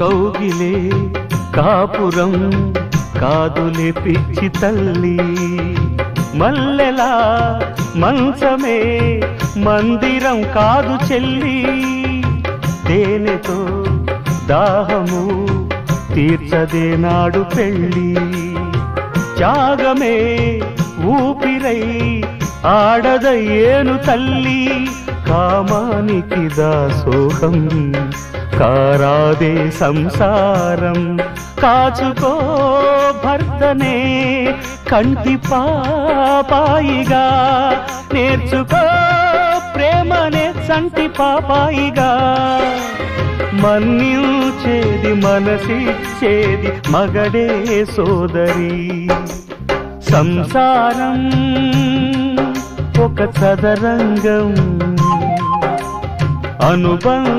కౌగిలే కాపురం కాదులే పిచ్చి తల్లి, మల్లెలా మంచమే మందిరం కాదు చెల్లి, తేనెతో దాహము తీర్చదే నాడు పెళ్ళి, త్యాగమే ఊపిరై ఆడదయ్యేను తల్లి, కామానికి దాసోహం కారాదే సంసారం, కాచుకో భర్తనే కంటి పాపాయిగా, నేర్చుకో ప్రేమనే సంటి పాపాయిగా, మన్నించేది మనసిచ్చేది మగడే సోదరి, సంసారం ఒక చదరంగం అనుబంధం